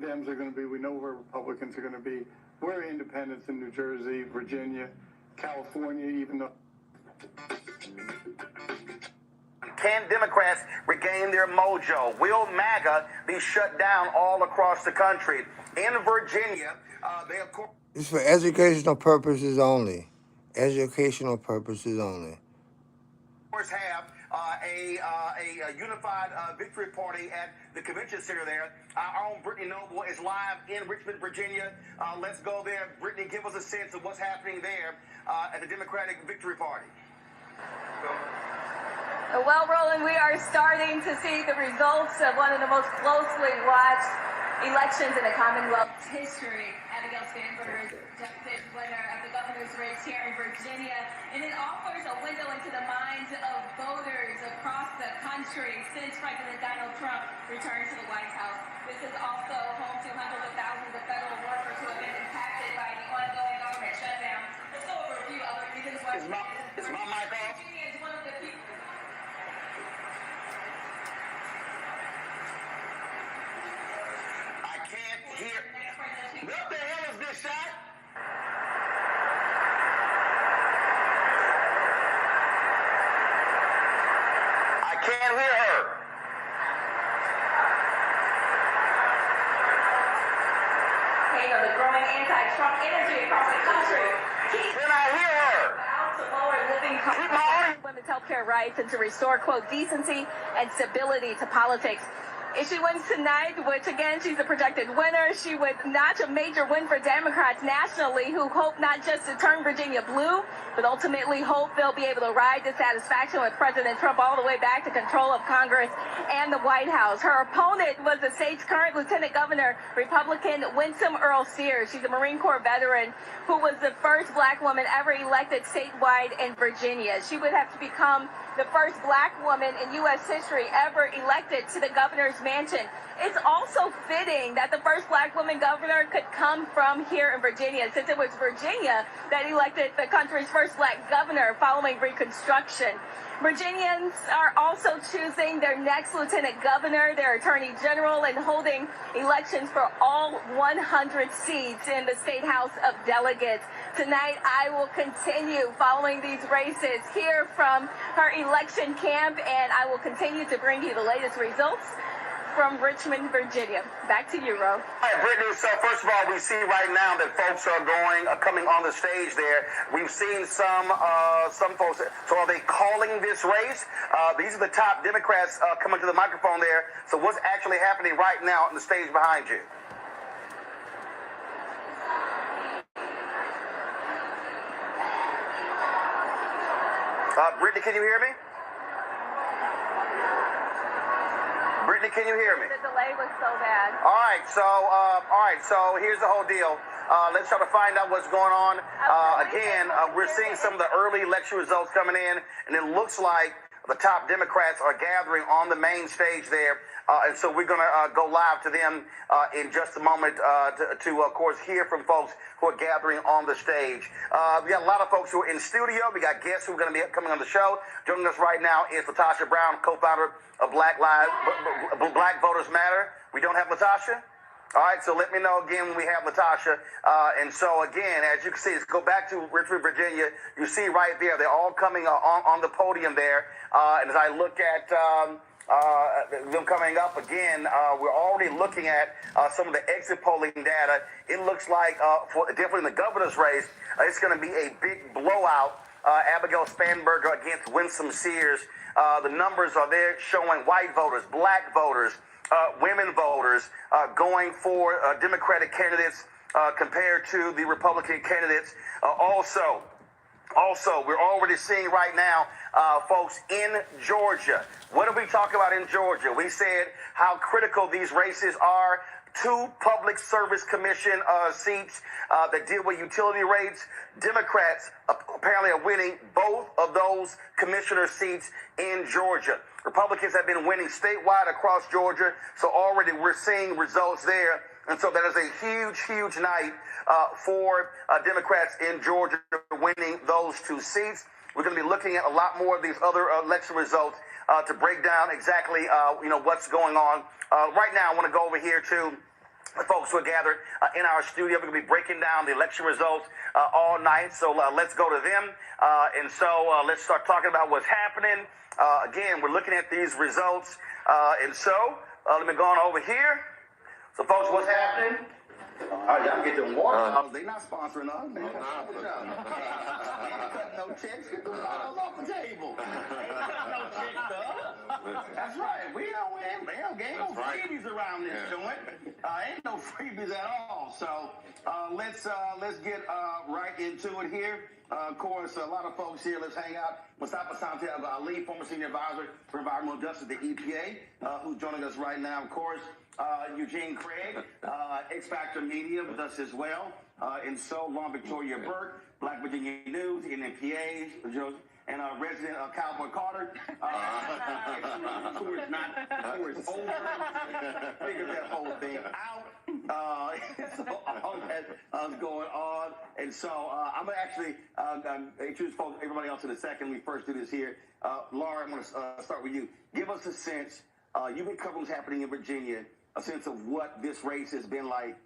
Dems are going to be. We know where Republicans are going to be. We're independents in New Jersey, Virginia, California, even though. Can Democrats regain their mojo? Will MAGA be shut down all across the country? In Virginia, they of course... It's for educational purposes only. Educational purposes only. Of course, have a unified victory party at the convention center there. Our own Brittany Noble is live in Richmond, Virginia. Let's go there. Brittany, give us a sense of what's happening there at the Democratic victory party. Well, Roland, we are starting to see the results of one of the most closely watched elections in the Commonwealth's history. Abigail Spanberger is projected winner of the governor's race here in Virginia, and it offers a window into the minds of voters across the country since President Donald Trump returned to the White House. This is also home to hundreds of thousands of federal workers who have been impacted by the ongoing government shutdown. Let's go over a few other reasons why Is my mic off? Virginia is one of the few. I can't hear. What the hell is this shot? I can't hear her. The growing anti-Trump energy across the country. Can I hear her? To lower living costs, women's health care rights, and to restore, quote, decency and stability to politics. If she wins tonight, which again, she's a projected winner, she would notch a major win for Democrats nationally who hope not just to turn Virginia blue, but ultimately hope they'll be able to ride to satisfaction with President Trump all the way back to control of Congress and the White House. Her opponent was the state's current Lieutenant Governor, Republican Winsome Earl Sears. She's a Marine Corps veteran who was the first black woman ever elected statewide in Virginia. She would have to become the first black woman in U.S. history ever elected to the governor's mansion. It's also fitting that the first black woman governor could come from here in Virginia, since it was Virginia that elected the country's first black governor following Reconstruction. Virginians are also choosing their next lieutenant governor, their attorney general, and holding elections for all 100 seats in the State House of Delegates. Tonight, I will continue following these races here from her election camp, and I will continue to bring you the latest results from Richmond, Virginia. Back to you, Ro. All right, Brittany, so first of all, we see right now that folks are coming on the stage there. We've seen some folks. So are they calling this race? These are the top Democrats coming to the microphone there. So what's actually happening right now on the stage behind you? Brittany, can you hear me? Brittany, can you hear me? The delay was so bad. All right, so here's the whole deal. Let's try to find out what's going on. We're seeing some of the early election results coming in, and it looks like the top Democrats are gathering on the main stage there. And so we're going to go live to them in just a moment to, of course, hear from folks who are gathering on the stage. We got a lot of folks who are in studio. We got guests who are going to be coming on the show. Joining us right now is Latasha Brown, co-founder of Black Voters Matter. We don't have Latasha? All right, so let me know again when we have Latasha. And so again, as you can see, let's go back to Richmond, Virginia. You see right there, they're all coming on the podium there. And as I look at them coming up again, we're already looking at some of the exit polling data. It looks like, definitely in the governor's race, it's going to be a big blowout. Abigail Spanberger against Winsome Sears. The numbers are there showing white voters, black voters, women voters going for Democratic candidates compared to the Republican candidates. Also, we're already seeing right now, folks, in Georgia. What did we talk about in Georgia? We said how critical these races are. 2 Public Service Commission seats that deal with utility rates. Democrats apparently are winning both of those commissioner seats in Georgia. Republicans have been winning statewide across Georgia, so already we're seeing results there. And so that is a huge, huge night for Democrats in Georgia winning those 2 seats. We're going to be looking at a lot more of these other election results to break down exactly what's going on. Right now, I want to go over here to the folks who are gathered in our studio. We're going to be breaking down the election results all night. So let's go to them. Let's start talking about what's happening. Again, we're looking at these results. Let me go on over here. So, folks, what's happening? All right, y'all get them water bottles. They not sponsoring us, man. Ain't cut no checks. Get the bottles off the table. Ain't cut no checks, though. That's right. We don't ain't no freebies around this joint. Ain't no freebies at all. So let's get right into it here. Of course, a lot of folks here. Let's hang out. Mustafa Santel Ali, former senior advisor for environmental justice at the EPA, who's joining us right now. Of course, Eugene Craig, X Factor Media with us as well. Long Victoria Burke, Black Virginia News, NPA, and resident Cowboy Carter, who is over, figured that whole thing out. All that's going on. And so I'm going to actually introduce folks, everybody else in a second. We first do this here. Laura, I'm going to start with you. Give us a sense. You've been covering what's happening in Virginia, a sense of what this race has been like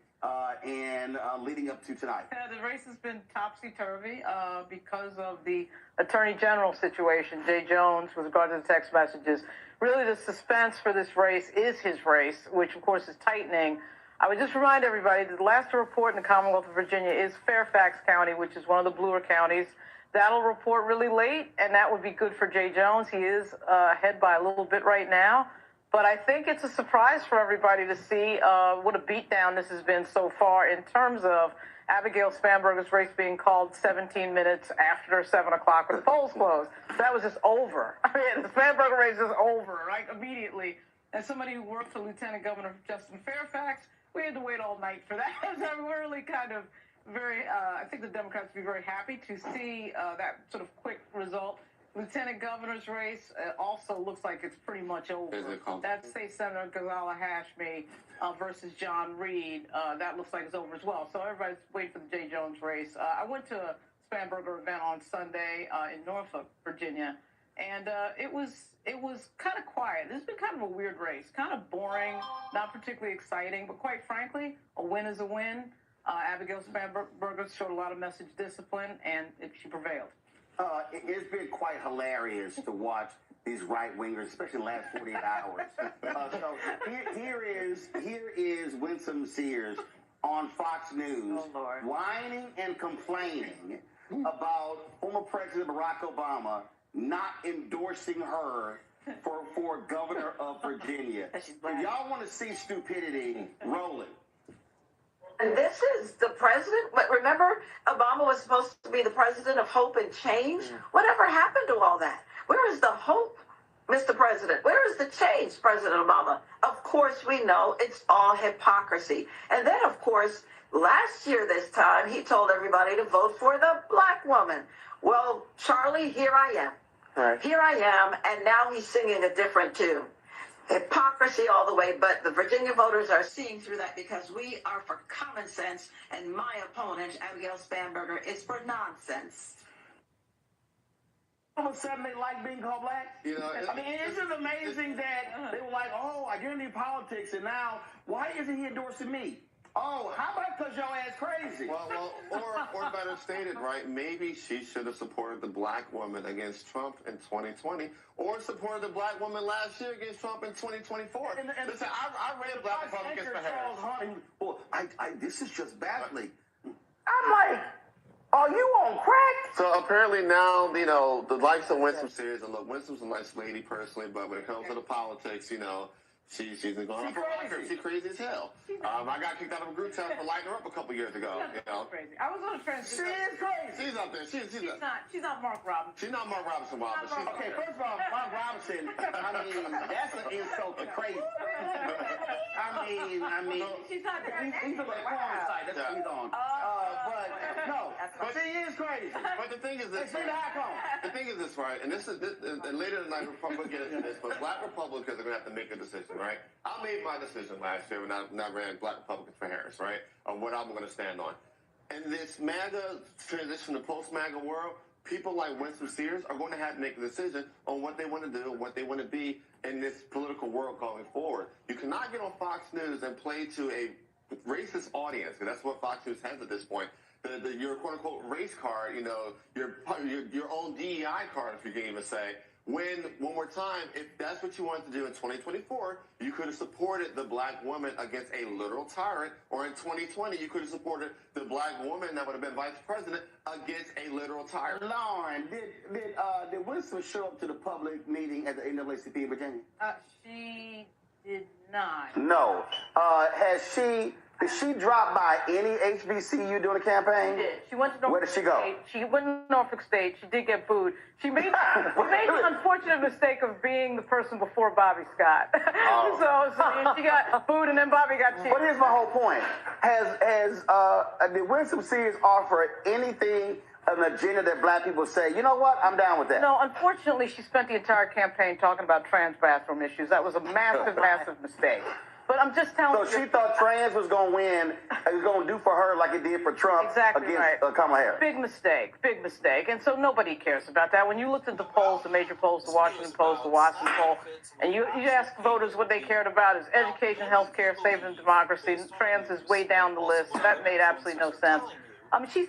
and leading up to tonight. The race has been topsy-turvy because of the Attorney General situation, Jay Jones, with regard to the text messages. Really, the suspense for this race is his race, which, of course, is tightening. I would just remind everybody that the last report in the Commonwealth of Virginia is Fairfax County, which is one of the bluer counties. That'll report really late, and that would be good for Jay Jones. He is ahead by a little bit right now. But I think it's a surprise for everybody to see what a beatdown this has been so far in terms of Abigail Spanberger's race being called 17 minutes after 7 o'clock when the polls closed. That was just over. I mean, the Spanberger race is over, right, immediately. As somebody who worked for Lieutenant Governor Justin Fairfax, we had to wait all night for that. So I'm really kind of I think the Democrats would be very happy to see that sort of quick result. Lieutenant Governor's race also looks like it's pretty much over. That's State Senator Ghazala Hashmi versus John Reed. That looks like it's over as well. So everybody's waiting for the Jay Jones race. I went to a Spanberger event on Sunday in Norfolk, Virginia, and it was kind of quiet. This has been kind of a weird race, kind of boring, not particularly exciting, but quite frankly, a win is a win. Abigail Spanberger showed a lot of message discipline, and she prevailed. It's been quite hilarious to watch these right-wingers, especially in the last 48 hours. So here is Winsome Sears on Fox News, whining and complaining about former President Barack Obama not endorsing her for governor of Virginia. If y'all want to see stupidity, roll it. And this is the president. But remember, Obama was supposed to be the president of hope and change. Whatever happened to all that? Where is the hope, Mr. President? Where is the change, President Obama? Of course, we know it's all hypocrisy. And then, of course, last year this time, he told everybody to vote for the black woman. Well, Charlie, here I am. Right. Here I am, and now he's singing a different tune. Hypocrisy all the way, but the Virginia voters are seeing through that because we are for common sense, and my opponent, Abigail Spanberger, is for nonsense. All of a sudden, they like being called black. You know, I mean, isn't it amazing that they were like, "Oh, identity politics," and now why isn't he endorsing me? Oh, how about because your ass crazy? Well, or better stated, right? Maybe she should have supported the black woman against Trump in 2020, or supported the black woman last year against Trump in 2024. Listen, I read Black Republicans for Harris. Well, this is just baffling. I'm like, are you on crack? So apparently now, you know, the likes of Winsome Sears, and look, Winsome's a nice lady personally, but when it comes to the politics, you know, she's going up for record. She's crazy as hell. I got kicked out of a group chat for lighting her up a couple years ago. You know, Crazy. I was on a friend. She is crazy. She's up there. She's not Mark Robinson. She's not Mark Robinson, Bob. Okay, first of all, Mark Robinson. I mean, that's an insult to crazy. I mean, she's not. He's on the porn site. That's what he's on. But no, she is crazy. But the thing is this. The thing is this, right? And this is and later tonight we'll get into this. But Black Republicans are going to have to make a decision, right? I made my decision last year when I ran Black Republicans for Harris, right? On what I'm going to stand on. In this MAGA transition to post-MAGA world, people like Winsome Sears are going to have to make a decision on what they want to do, what they want to be in this political world going forward. You cannot get on Fox News and play to a racist audience, and that's what Fox News has at this point. Your quote unquote race card, your own DEI card, if you can even say. When, one more time, if that's what you wanted to do in 2024, you could have supported the black woman against a literal tyrant, or in 2020, you could have supported the black woman that would have been vice president against a literal tyrant. Lauren, did Winston show up to the public meeting at the NAACP in Virginia? She did not. No. Did she drop by any HBCU during the campaign? She did. She went to Norfolk Where did she go? State. She went to Norfolk State. She did get booed. She made the unfortunate mistake of being the person before Bobby Scott. Oh. So she got booed, and then Bobby got cheered. But here's my whole point. Did Winston Sears offer anything, an agenda that black people say, you know what, I'm down with that? No, unfortunately, she spent the entire campaign talking about trans bathroom issues. That was a massive, massive mistake. But I'm just telling you. So she thought trans was going to win, it was going to do for her like it did for Trump Exactly against right. Kamala Harris. Big mistake, big mistake. And so nobody cares about that. When you looked at the polls, the major polls, the Washington Post, the Watson poll, and you ask voters what they cared about is education, healthcare, saving democracy. Trans is way down the list. That made absolutely no sense. She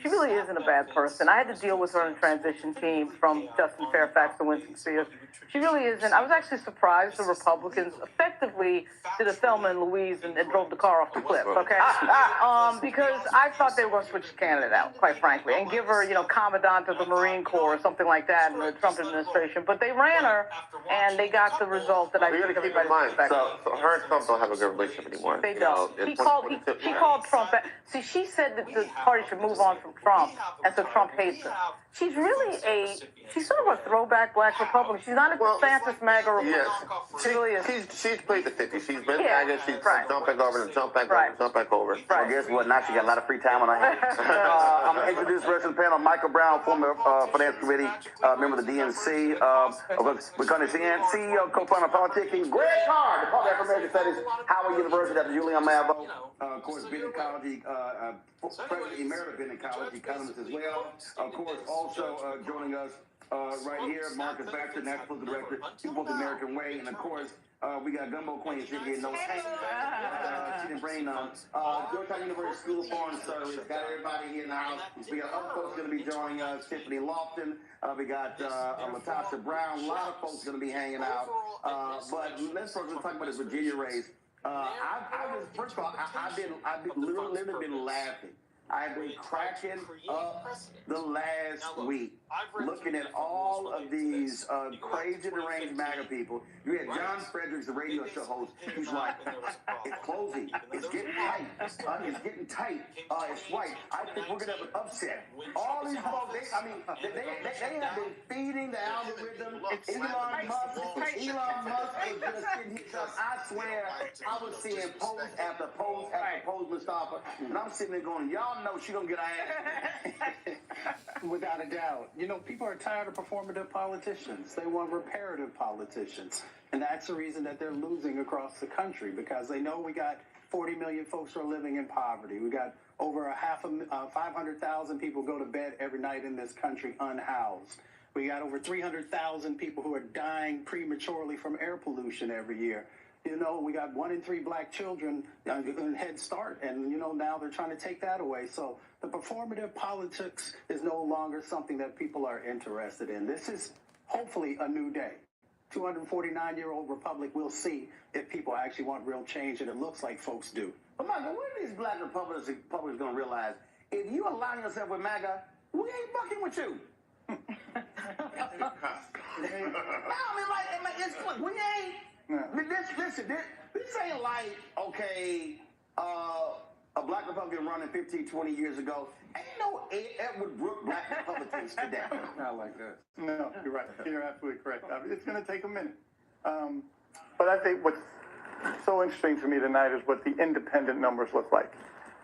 really isn't a bad person. I had to deal with her on the transition team from Justin Fairfax to Winston Sears. She really isn't. I was actually surprised the Republicans effectively did a Thelma and Louise and drove the car off the cliff, okay? Because I thought they were going to switch the candidate out, quite frankly, and give her, Commandant of the Marine Corps or something like that in the Trump administration. But they ran her, and they got the result that I think keep in everybody mind, expected. so her and Trump don't have a good relationship anymore. They don't. He called Trump. See, she said that the party should move on from Trump, and so Trump hates her. She's sort of a throwback black Republican. She's not a DeSantis MAGA Republican. Yes. She really is. She's played the 50s. She's been Yeah. MAGA. She's Right. jumped back over and jumped back over Right. and jumped back over. Right. Well, guess what? Now she got a lot of free time on her hands. I'm going to introduce the rest of the panel. Michael Brown, former Finance Committee member of the DNC. We're going to see CEO, co-founder of politicking, Greg Carr, Department of American Studies, Howard University, Dr. Julian Mavo. Of course, Benton College, President Emeritus of Benton College, economist as well. Of course, also joining us right here, Marcus Baxter, National Director, People of the American Way. And of course, we got Gumbo Queen sitting here, no tank. She didn't bring none. Georgetown University School of Foreign Service, got everybody here in the house. We got other folks going to be joining us, Tiffany Lofton. We got Latasha Brown. A lot of folks going to be hanging out. But let's first talk about this Virginia race. First of all, I've literally been laughing. I've been cracking up the last week, looking at all of these crazy deranged MAGA people. You had John Fredericks, the radio show host. He's like, it's closing. It's getting tight. It's getting tight. It's white. I think we're going to have an upset. All these folks, they have been feeding the algorithm. Elon Musk is just sitting here. I swear, I was seeing post after post after post, Mustafa, and I'm sitting there going, y'all know she's going to get her ass. Without a doubt. People are tired of performative politicians. They want reparative politicians. And that's the reason that they're losing across the country, because they know we got 40 million folks who are living in poverty. We got over 500,000 people go to bed every night in this country unhoused. We got over 300,000 people who are dying prematurely from air pollution every year. We got 1 in 3 black children in Head Start, and, now they're trying to take that away. So the performative politics is no longer something that people are interested in. This is hopefully a new day. 249-year-old republic, we'll see if people actually want real change, and it looks like folks do. But Michael, what are these black Republicans going to realize? If you align yourself with MAGA, we ain't fucking with you. We ain't. Listen, this ain't like, okay, a black Republican running 15, 20 years ago. Ain't no Edward Brooke black Republicans today. Not like that. No, you're right. You're absolutely correct. It's going to take a minute. But I think what's so interesting to me tonight is what the independent numbers look like.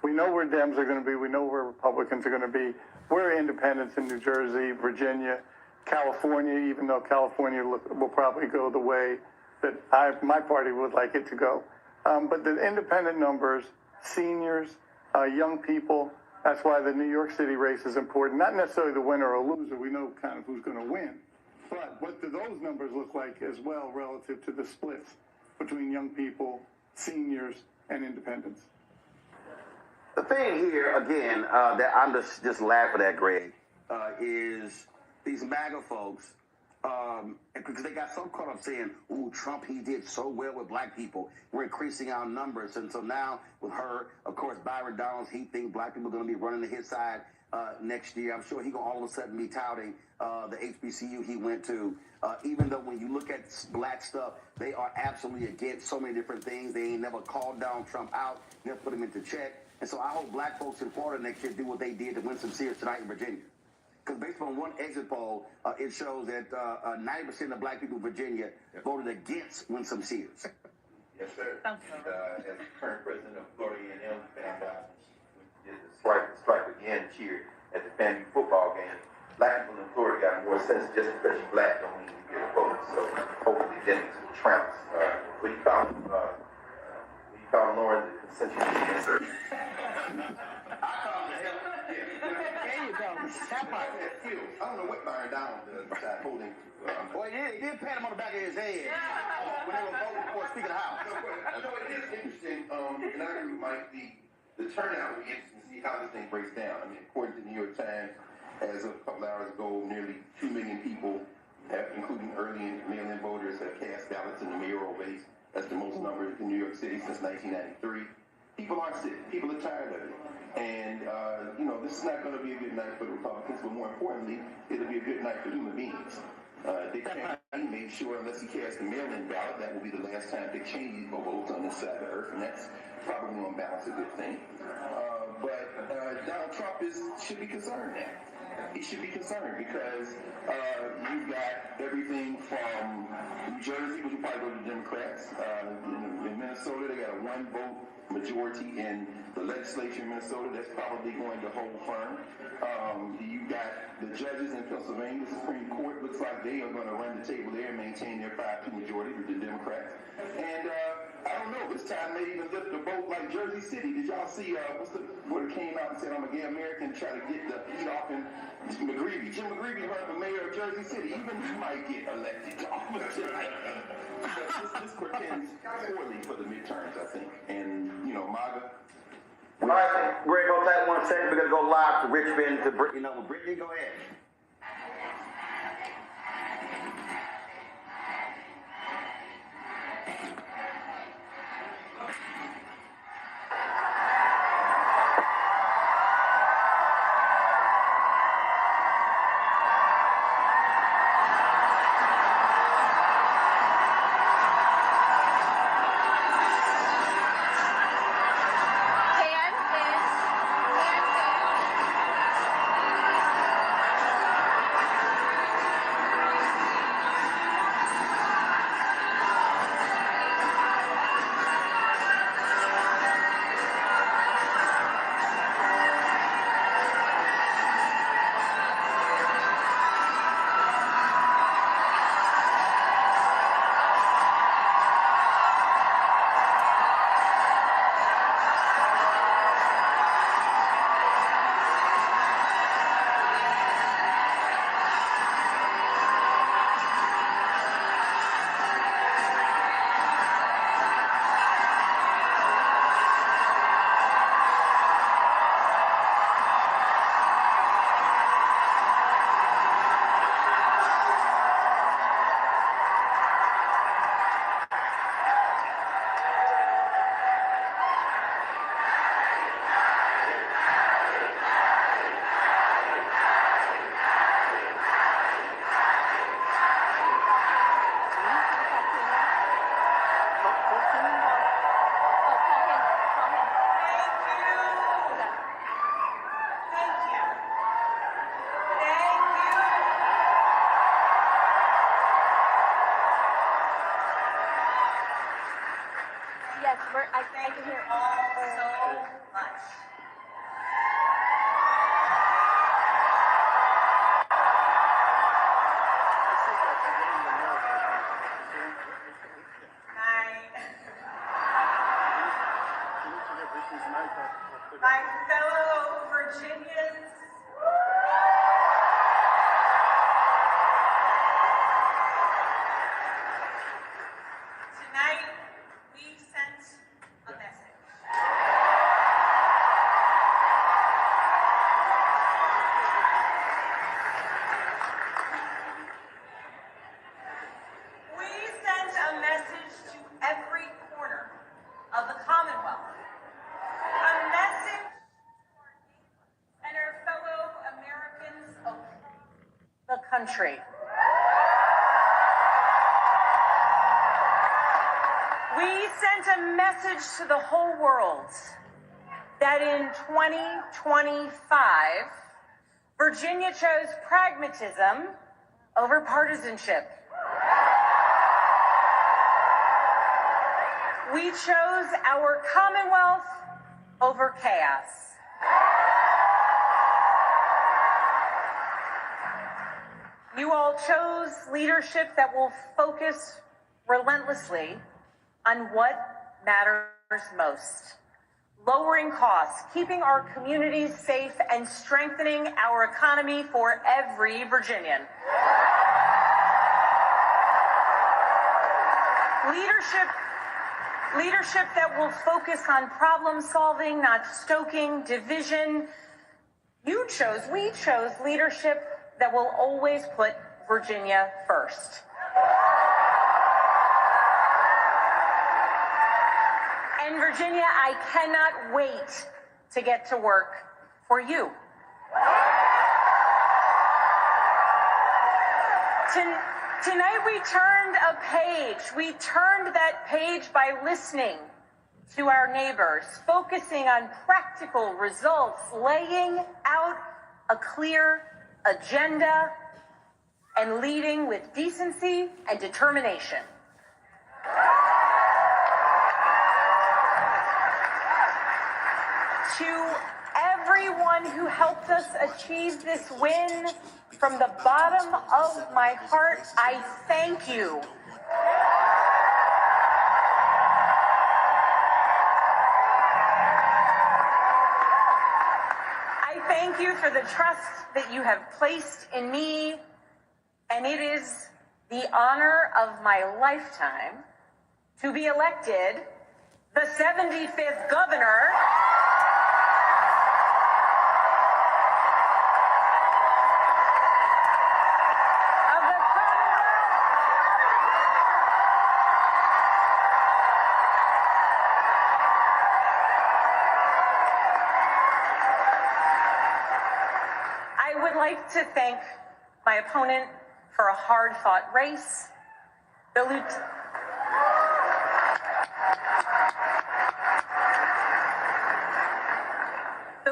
We know where Dems are going to be. We know where Republicans are going to be. We're independents in New Jersey, Virginia, California, even though California will probably go the way that my party would like it to go. But the independent numbers, seniors, young people, that's why the New York City race is important. Not necessarily the winner or loser. We know kind of who's going to win. But what do those numbers look like as well relative to the splits between young people, seniors, and independents? The thing here, again, that I'm just laughing at, Greg, is these MAGA folks, because they got so caught up saying, "Ooh, Trump, he did so well with black people. We're increasing our numbers." And so now with her, of course, Byron Donalds, he thinks black people are going to be running to his side next year. I'm sure he going to all of a sudden be touting the HBCU he went to. Even though when you look at black stuff, they are absolutely against so many different things. They ain't never called down Trump out, never put him into check. And so I hope black folks in Florida next year do what they did to win some seats tonight in Virginia. Because based on one exit poll, it shows that 90% of black people in Virginia voted against Winsome Sears. Yes, sir. As the current president of Florida A&M, found out she did the strike again cheer at the FAMU football game. Black people in Florida got more sense just because you're black don't mean you get a vote. So hopefully Jennings will trounce. When you found Lauren the consensus answer. There you go. That part. I don't know what Byron Donalds does besides holding. Boy, he did pat him on the back of his head when they were voting for Speaker of the House. No, it is interesting. And I agree with Mike. The turnout will be interesting to see how this thing breaks down. I mean, according to the New York Times, as of a couple hours ago, nearly 2 million people, including early and mail-in voters, have cast ballots in the mayoral race. That's the most number in New York City since 1993. People are sick. People are tired of it. And, this is not going to be a good night for the Republicans, but more importantly, it'll be a good night for human beings. Dick Cheney made sure, unless he casts the mail-in ballot, that will be the last time Dick Cheney will vote on this side of the earth, and that's probably on balance a good thing. But Donald Trump should be concerned now. He should be concerned because you've got everything from New Jersey, which will probably go to the Democrats. In Minnesota, they got a 1-vote majority in the legislature in Minnesota. That's probably going to hold firm. You've got the judges in Pennsylvania. The Supreme Court looks like they are going to run the table there and maintain their 5-2 majority with the Democrats. And I don't know, this time they even lift a vote like Jersey City. Did y'all see what it came out and said, I'm a gay American, try to get the heat off in McGreevey. Jim McGreevey ran for mayor of Jersey City. Even he might get elected to office tonight. But this portends poorly for the midterms, I think. And, MAGA. All right, Greg, hold tight 1 second. We're going to go live to Richmond to Brittany. Brittany, go ahead. I can hear all so much. My fellow Virginians, tonight we sent a message. country. We sent a message to the whole world that in 2025, Virginia chose pragmatism over partisanship. We chose our Commonwealth over chaos. You all chose leadership that will focus relentlessly on what matters most. Lowering costs, keeping our communities safe, and strengthening our economy for every Virginian. Leadership that will focus on problem solving, not stoking division. We chose leadership that will always put Virginia first. And Virginia, I cannot wait to get to work for you. Tonight we turned a page. We turned that page by listening to our neighbors, focusing on practical results, laying out a clear agenda, and leading with decency and determination. To everyone who helped us achieve this win, from the bottom of my heart, I thank you. I thank you for the trust that you have placed in me, and it is the honor of my lifetime to be elected the 75th governor to thank my opponent for a hard-fought race, the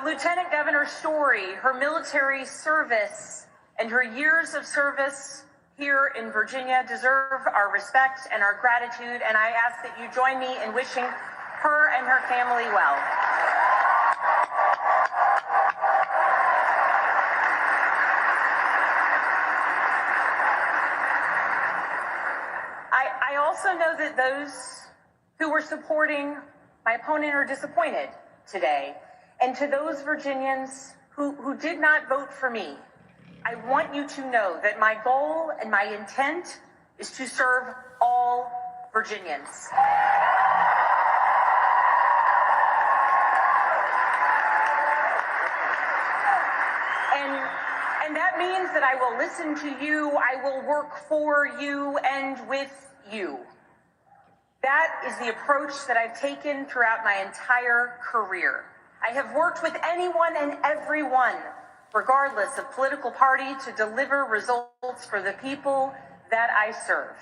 Lieutenant Governor's story, her military service, and her years of service here in Virginia deserve our respect and our gratitude, and I ask that you join me in wishing her and her family well. I also know that those who were supporting my opponent are disappointed today. And to those Virginians who did not vote for me, I want you to know that my goal and my intent is to serve all Virginians. And that means that I will listen to you, I will work for you and with you. That is the approach that I've taken throughout my entire career. I have worked with anyone and everyone, regardless of political party, to deliver results for the people that I serve.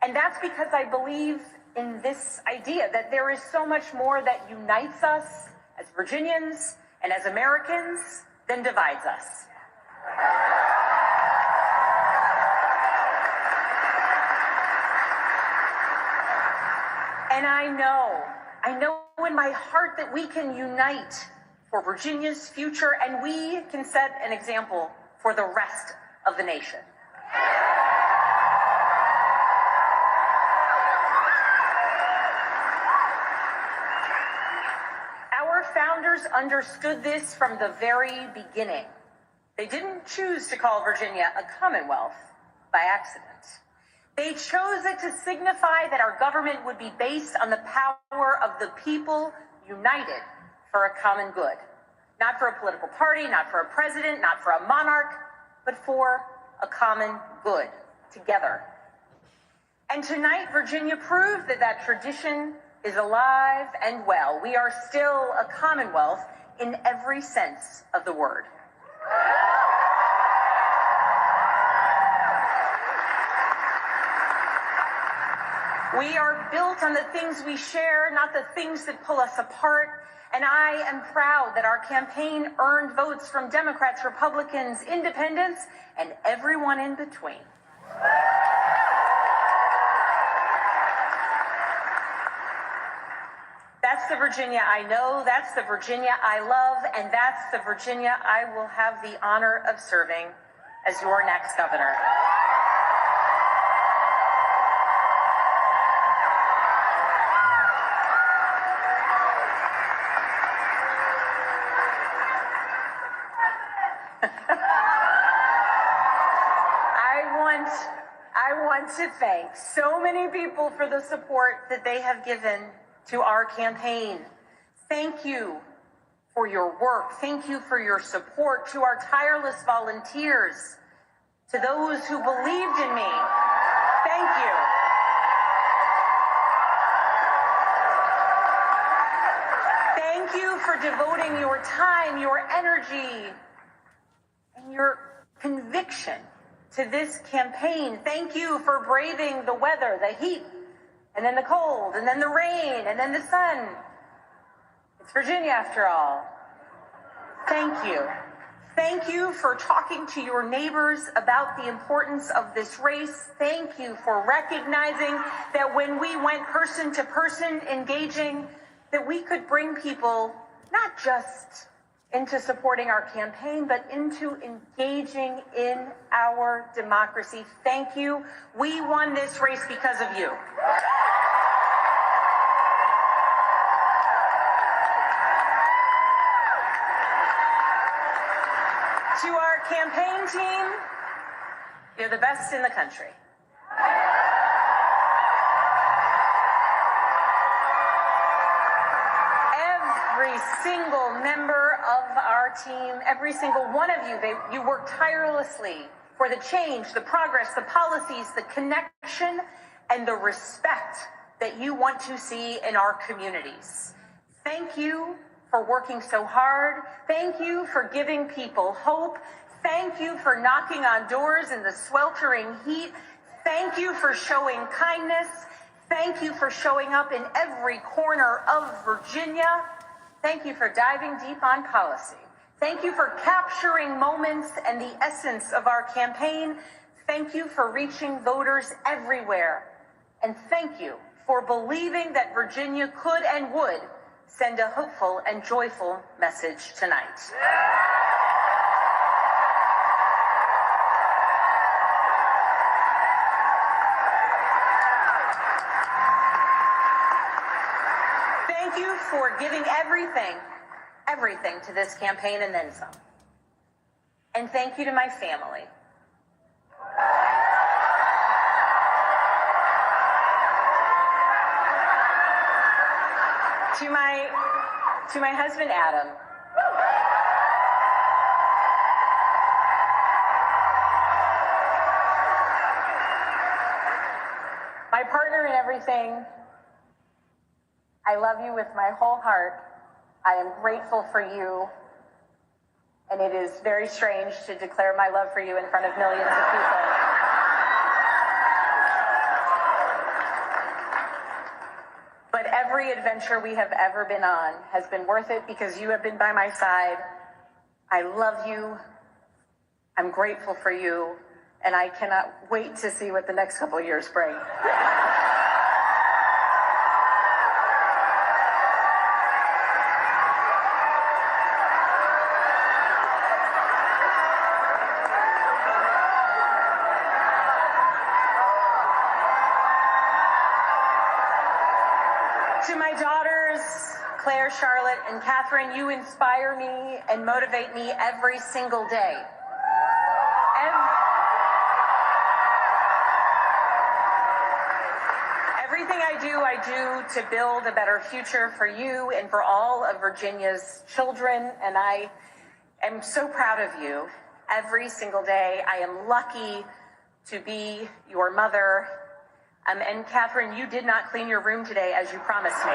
And that's because I believe in this idea that there is so much more that unites us as Virginians and as Americans than divides us. And I know in my heart that we can unite for Virginia's future, and we can set an example for the rest of the nation. Our founders understood this from the very beginning. They didn't choose to call Virginia a Commonwealth by accident. They chose it to signify that our government would be based on the power of the people united for a common good. Not for a political party, not for a president, not for a monarch, but for a common good, together. And tonight, Virginia proved that that tradition is alive and well. We are still a Commonwealth in every sense of the word. We are built on the things we share, not the things that pull us apart. And I am proud that our campaign earned votes from Democrats, Republicans, independents, and everyone in between. That's the Virginia I know, that's the Virginia I love, and that's the Virginia I will have the honor of serving as your next governor. I want to thank so many people for the support that they have given to our campaign. Thank you for your work. Thank you for your support. To our tireless volunteers, to those who believed in me, thank you. Thank you for devoting your time, your energy, and your conviction to this campaign. Thank you for braving the weather, the heat, and then the cold, and then the rain, and then the sun. It's Virginia after all. Thank you. Thank you for talking to your neighbors about the importance of this race. Thank you for recognizing that when we went person to person engaging, that we could bring people not just into supporting our campaign, but into engaging in our democracy. Thank you. We won this race because of you. To our campaign team, you're the best in the country. Every single member of our team, every single one of you, you work tirelessly for the change, the progress, the policies, the connection, and the respect that you want to see in our communities. Thank you for working so hard. Thank you for giving people hope. Thank you for knocking on doors in the sweltering heat. Thank you for showing kindness. Thank you for showing up in every corner of Virginia. Thank you for diving deep on policy. Thank you for capturing moments and the essence of our campaign. Thank you for reaching voters everywhere. And thank you for believing that Virginia could and would send a hopeful and joyful message tonight. Thank you for giving everything to this campaign and then some. And thank you to my family. To my husband, Adam. My partner in everything. I love you with my whole heart. I am grateful for you. And it is very strange to declare my love for you in front of millions of people. But every adventure we have ever been on has been worth it because you have been by my side. I love you. I'm grateful for you. And I cannot wait to see what the next couple of years bring. To my daughters, Claire, Charlotte, and Catherine, you inspire me and motivate me every single day. Everything I do to build a better future for you and for all of Virginia's children, and I am so proud of you every single day. I am lucky to be your mother. And Catherine, you did not clean your room today as you promised me.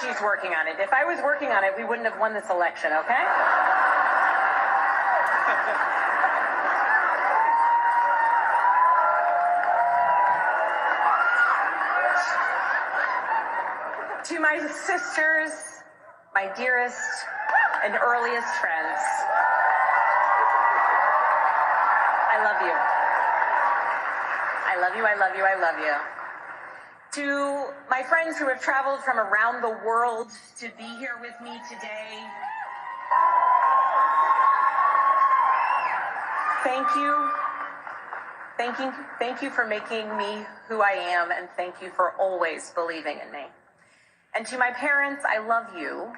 She's working on it. If I was working on it, we wouldn't have won this election, okay? To my sisters, my dearest and earliest friends, I love you. I love you, I love you, I love you. To my friends who have traveled from around the world to be here with me today, thank you. Thank you for making me who I am, and thank you for always believing in me. And to my parents, I love you.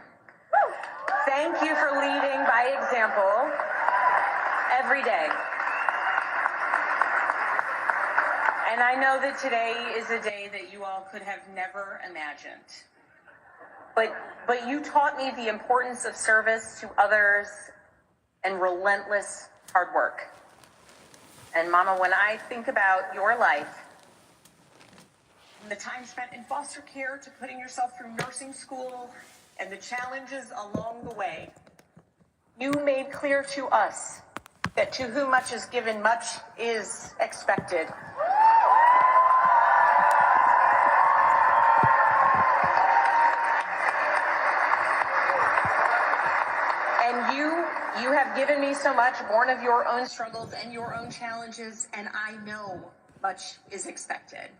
Thank you for leading by example every day. And I know that today is a day that you all could have never imagined. But you taught me the importance of service to others and relentless hard work. And Mama, when I think about your life, from the time spent in foster care to putting yourself through nursing school and the challenges along the way, you made clear to us that to whom much is given, much is expected. And you have given me so much, born of your own struggles and your own challenges, and I know much is expected.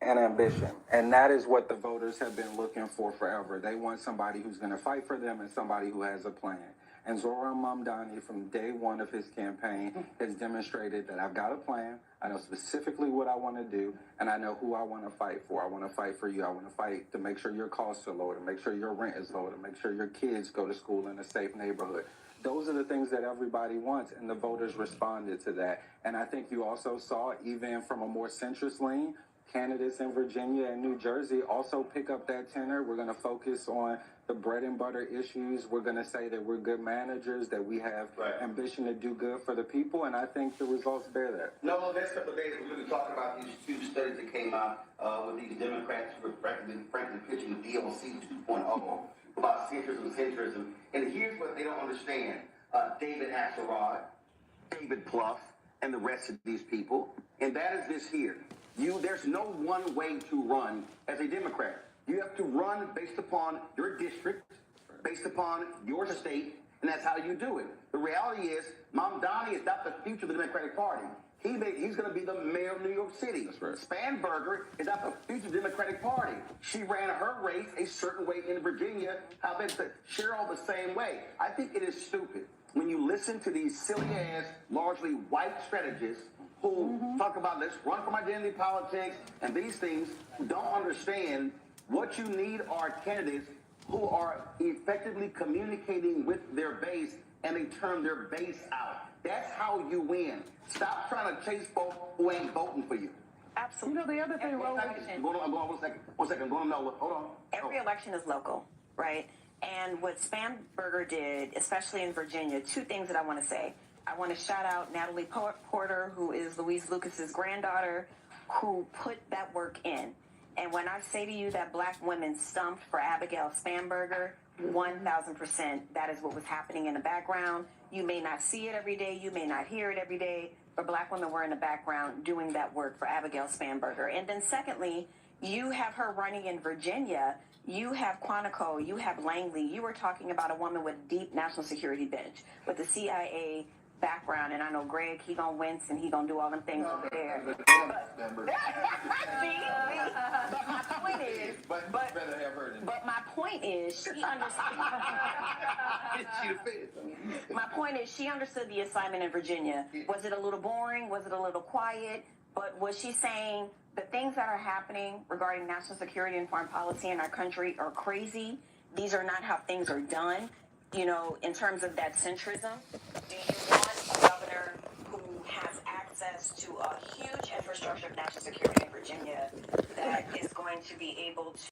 And ambition. And that is what the voters have been looking for forever. They want somebody who's going to fight for them and somebody who has a plan. And Zoran Mamdani, from day one of his campaign, has demonstrated that I've got a plan. I know specifically what I want to do, and I know who I want to fight for. I want to fight for you. I want to fight to make sure your costs are low, to make sure your rent is low, to make sure your kids go to school in a safe neighborhood. Those are the things that everybody wants, and the voters responded to that. And I think you also saw, even from a more centrist lean, candidates in Virginia and New Jersey also pick up that tenor. We're going to focus on the bread and butter issues. We're going to say that we're good managers, that we have ambition to do good for the people, and I think the results bear that. No, the next couple of days we're going to talk about these two studies that came out with these Democrats who were frankly pitching the DLC 2.0 about centrism. And here's what they don't understand. David Axelrod, David Plouffe, and the rest of these people, and that is this here. There's no one way to run as a Democrat. You have to run based upon your district, based upon your state, and that's how you do it. The reality is, Mamdani is not the future of the Democratic Party. He's going to be the mayor of New York City. That's right. Spanberger is not the future of the Democratic Party. She ran her race a certain way in Virginia. How about Cheryl the same way? I think it is stupid when you listen to these silly-ass, largely white strategists who talk about let's run from identity politics and these things, don't understand what you need are candidates who are effectively communicating with their base and they turn their base out. That's how you win. Stop trying to chase folks who ain't voting for you. Absolutely. You know, the other thing, One second. Hold on. Every election is local, right? And what Spanberger did, especially in Virginia, two things that I want to say. I want to shout out Natalie Porter, who is Louise Lucas's granddaughter, who put that work in. And when I say to you that black women stumped for Abigail Spanberger, 1,000%, that is what was happening in the background. You may not see it every day, you may not hear it every day, but black women were in the background doing that work for Abigail Spanberger. And then secondly, you have her running in Virginia. You have Quantico, you have Langley. You were talking about a woman with deep national security bench, with the CIA background, and I know Greg, he gonna wince and he gonna do all them things over there. But my point is, she understood. My point is, she understood the assignment in Virginia. Was it a little boring? Was it a little quiet? But was she saying the things that are happening regarding national security and foreign policy in our country are crazy? These are not how things are done. You know, in terms of that centrism, do you want a governor who has access to a huge infrastructure of national security in Virginia that is going to be able to